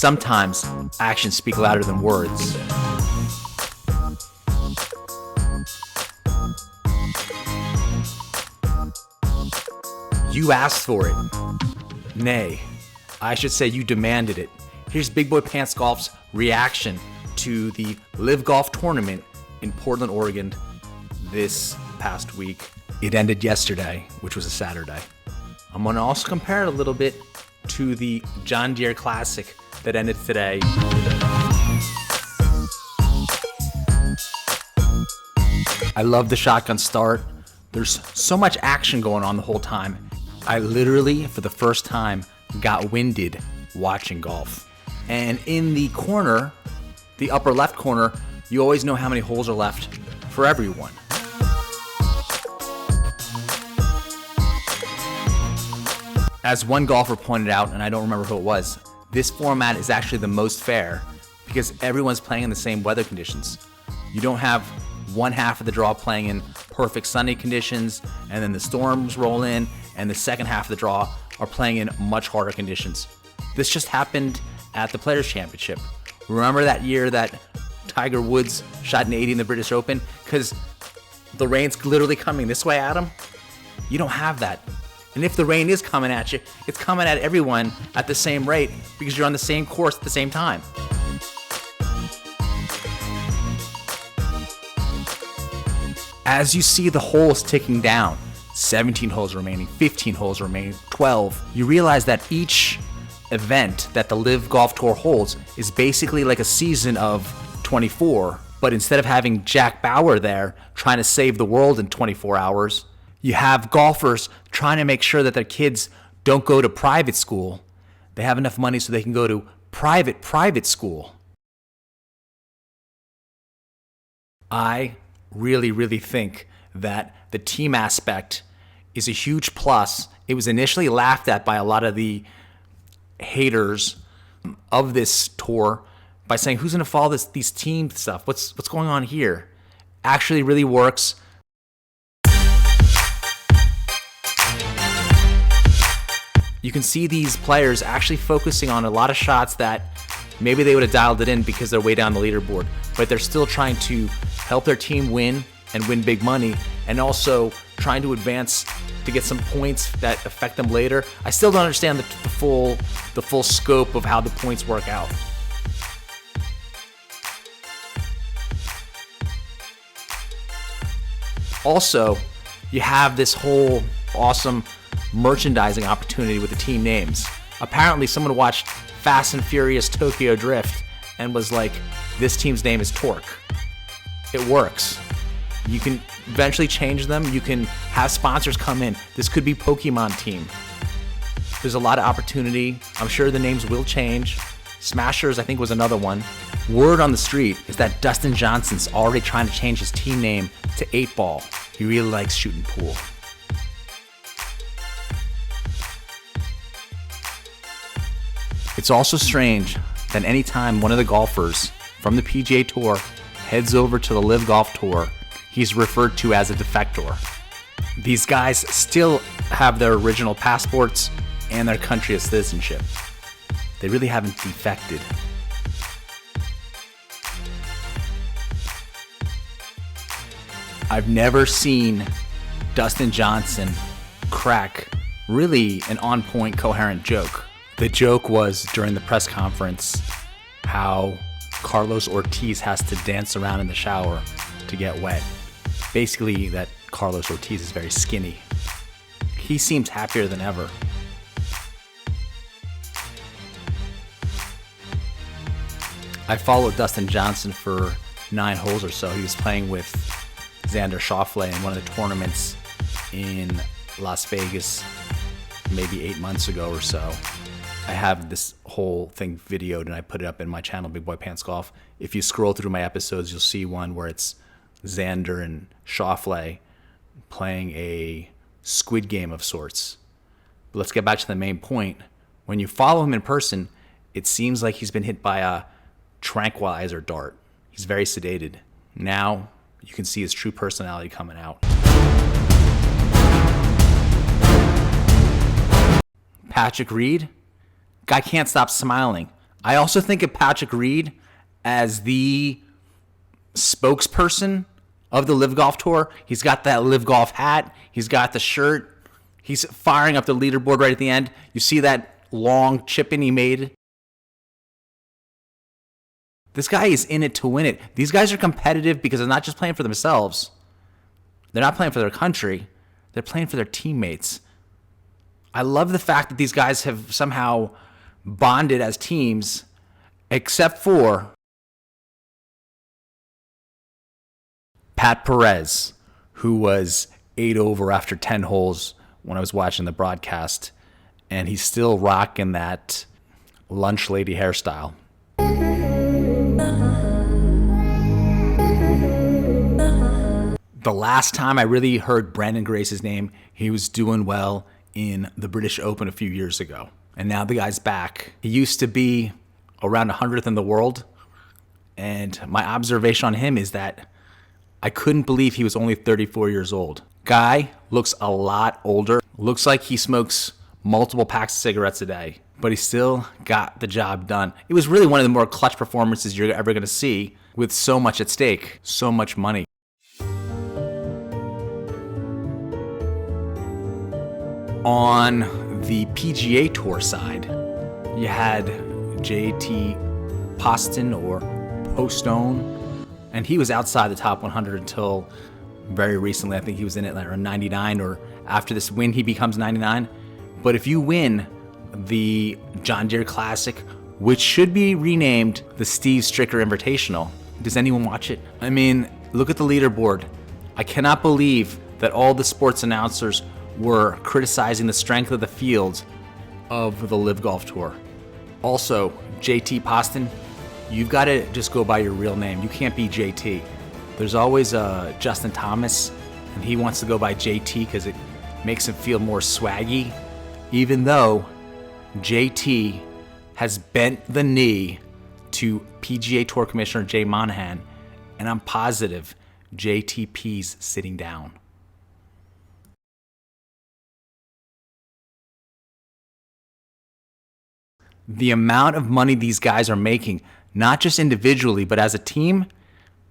sometimes actions speak louder than words. You asked for it. Nay, I should say you demanded it. Here's Big Boy Pants Golf's reaction to the LIV Golf Tournament in Portland, Oregon this past week. It ended yesterday, which was a Saturday. I'm going to also compare it a little bit to the John Deere Classic that ended today. I love the shotgun start. There's so much action going on the whole time. I literally, for the first time, got winded watching golf. And in the corner, the upper left corner, you always know how many holes are left for everyone. As one golfer pointed out, and I don't remember who it was, this format is actually the most fair because everyone's playing in the same weather conditions. You don't have one half of the draw playing in perfect sunny conditions, and then the storms roll in, and the second half of the draw are playing in much harder conditions. This just happened at the Players' Championship. Remember that year that Tiger Woods shot an 80 in the British Open? Because the rain's literally coming this way at him? You don't have that. And if the rain is coming at you, it's coming at everyone at the same rate because you're on the same course at the same time. As you see the holes ticking down, 17 holes remaining, 15 holes remaining, 12, you realize that each event that the LIV Golf Tour holds is basically like a season of 24, but instead of having Jack Bauer there trying to save the world in 24 hours, you have golfers trying to make sure that their kids don't go to private school. They have enough money so they can go to private school. I really think that the team aspect is a huge plus. It was initially laughed at by a lot of the haters of this tour by saying, who's going to follow these team stuff? What's going on here? Actually really works. You can see these players actually focusing on a lot of shots that maybe they would have dialed it in because they're way down the leaderboard, but they're still trying to help their team win and win big money, and also trying to advance to get some points that affect them later. I still don't understand the full scope of how the points work out. Also, you have this whole awesome merchandising opportunity with the team names. Apparently, someone watched Fast and Furious Tokyo Drift and was like, this team's name is Torque. It works. You can eventually change them. You can have sponsors come in. This could be Pokemon team. There's a lot of opportunity. I'm sure the names will change. Smashers, I think, was another one. Word on the street is that Dustin Johnson's already trying to change his team name to 8-Ball. He really likes shooting pool. It's also strange that anytime one of the golfers from the PGA Tour heads over to the LIV Golf Tour, he's referred to as a defector. These guys still have their original passports and their country of citizenship. They really haven't defected. I've never seen Dustin Johnson crack really an on-point, coherent joke. The joke was during the press conference how Carlos Ortiz has to dance around in the shower to get wet. Basically, that Carlos Ortiz is very skinny. He seems happier than ever. I followed Dustin Johnson for 9 holes or so. He was playing with Xander Schauffele in one of the tournaments in Las Vegas maybe 8 months ago or so. I have this whole thing videoed and I put it up in my channel, Big Boy Pants Golf. If you scroll through my episodes, you'll see one where it's Xander and Schauffele playing a Squid Game of sorts. But let's get back to the main point. When you follow him in person, it seems like he's been hit by a tranquilizer dart. He's very sedated. Now you can see his true personality coming out. Patrick Reed, guy can't stop smiling. I also think of Patrick Reed as the spokesperson of the LIV Golf Tour. He's got that LIV Golf hat. He's got the shirt. He's firing up the leaderboard right at the end. You see that long chip-in he made? This guy is in it to win it. These guys are competitive because they're not just playing for themselves. They're not playing for their country. They're playing for their teammates. I love the fact that these guys have somehow bonded as teams, except for Pat Perez, who was 8 over after 10 holes when I was watching the broadcast, and he's still rocking that lunch lady hairstyle. The last time I really heard Branden Grace's name, he was doing well in the British Open a few years ago. And now the guy's back. He used to be around 100th in the world. And my observation on him is that I couldn't believe he was only 34 years old. Guy looks a lot older. Looks like he smokes multiple packs of cigarettes a day. But he still got the job done. It was really one of the more clutch performances you're ever going to see with so much at stake, so much money. On the PGA Tour side, you had JT Poston or Postone, and he was outside the top 100 until very recently. I think he was in it like around 99, or after this win he becomes 99. But if you win the John Deere Classic, which should be renamed the Steve Stricker Invitational, does anyone watch it? I mean, look at the leaderboard. I cannot believe that all the sports announcers were criticizing the strength of the field of the LIV Golf Tour. Also, JT Poston, you've got to just go by your real name. You can't be JT. There's always Justin Thomas, and he wants to go by JT because it makes him feel more swaggy, even though JT has bent the knee to PGA Tour Commissioner Jay Monahan, and I'm positive JTP's sitting down. The amount of money these guys are making, not just individually, but as a team,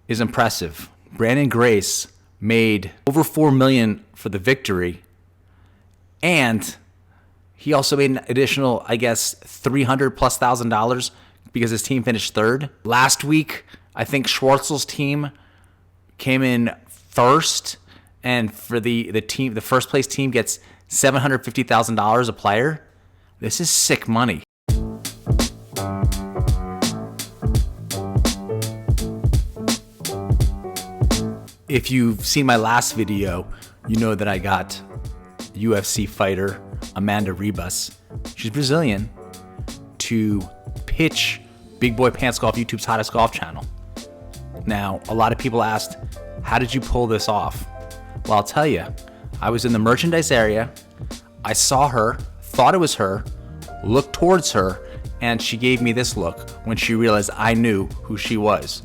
is impressive. Branden Grace made over $4 million for the victory, and he also made an additional, I guess, $300,000+ because his team finished third. Last week, I think Schwartzel's team came in first, and for the first place team gets $750,000 a player. This is sick money. If you've seen my last video, you know that I got UFC fighter Amanda Ribas, she's Brazilian, to pitch Big Boy Pants Golf, YouTube's hottest golf channel. Now, a lot of people asked, how did you pull this off? Well, I'll tell you, I was in the merchandise area, I saw her, thought it was her, looked towards her, and she gave me this look when she realized I knew who she was.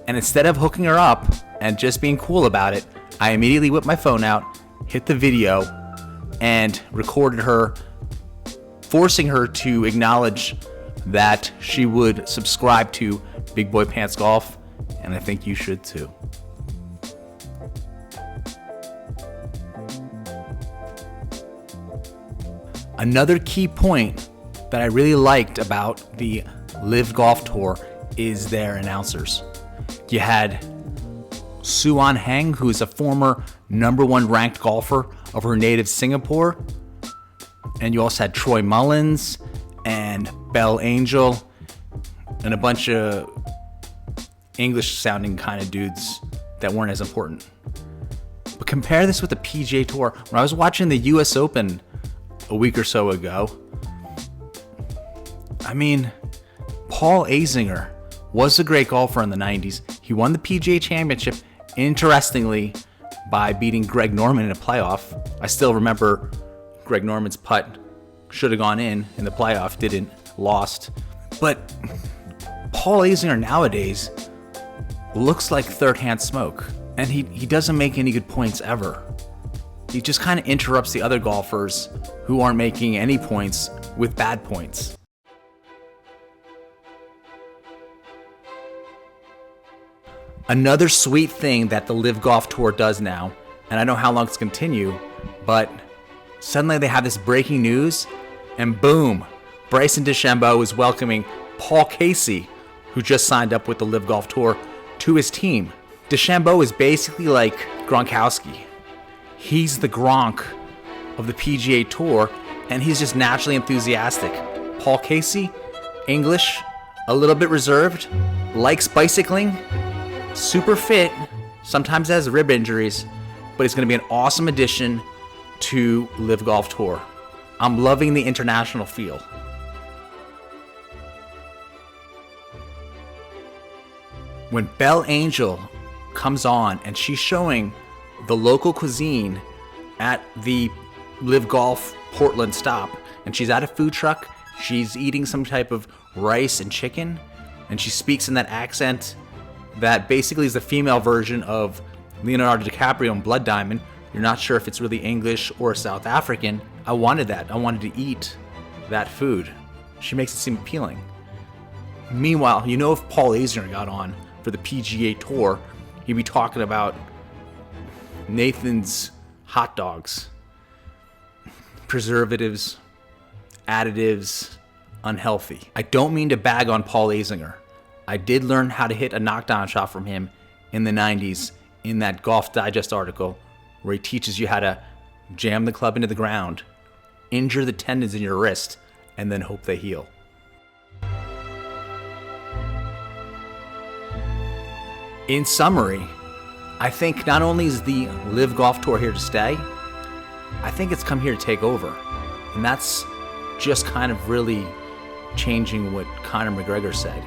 And instead of hooking her up and just being cool about it, I immediately whipped my phone out, hit the video, and recorded her, forcing her to acknowledge that she would subscribe to Big Boy Pants Golf, and I think you should too. Another key point that I really liked about the LIV Golf Tour is their announcers. You had Suan Heng, who is a former #1 ranked golfer of her native Singapore. And you also had Troy Mullins and Bell Angel and a bunch of English-sounding kind of dudes that weren't as important. But compare this with the PGA Tour. When I was watching the US Open a week or so ago, I mean, Paul Azinger was a great golfer in the 90s. He won the PGA Championship, interestingly, by beating Greg Norman in a playoff. I still remember Greg Norman's putt. Should have gone in the playoff, didn't, lost. But Paul Azinger nowadays looks like third-hand smoke, and he doesn't make any good points ever. He just kind of interrupts the other golfers who aren't making any points with bad points. Another sweet thing that the LIV Golf Tour does now, and I don't know how long it's going to continue, but suddenly they have this breaking news, and boom, Bryson DeChambeau is welcoming Paul Casey, who just signed up with the LIV Golf Tour, to his team. DeChambeau is basically like Gronkowski. He's the Gronk of the PGA Tour, and he's just naturally enthusiastic. Paul Casey, English, a little bit reserved, likes bicycling, super fit, sometimes has rib injuries, but he's going to be an awesome addition to LIV Golf Tour. I'm loving the international feel. When Belle Angel comes on and she's showing the local cuisine at the LIV Golf Portland stop, and she's at a food truck, she's eating some type of rice and chicken, and she speaks in that accent that basically is the female version of Leonardo DiCaprio in Blood Diamond. You're not sure if it's really English or South African. I wanted that. I wanted to eat that food. She makes it seem appealing. Meanwhile, you know, if Paul Azinger got on for the PGA Tour, he'd be talking about Nathan's hot dogs, preservatives, additives, unhealthy. I don't mean to bag on Paul Azinger. I did learn how to hit a knockdown shot from him in the 90s in that Golf Digest article where he teaches you how to jam the club into the ground, injure the tendons in your wrist, and then hope they heal. In summary, I think not only is the LIV Golf Tour here to stay, I think it's come here to take over. And that's just kind of really changing what Conor McGregor said.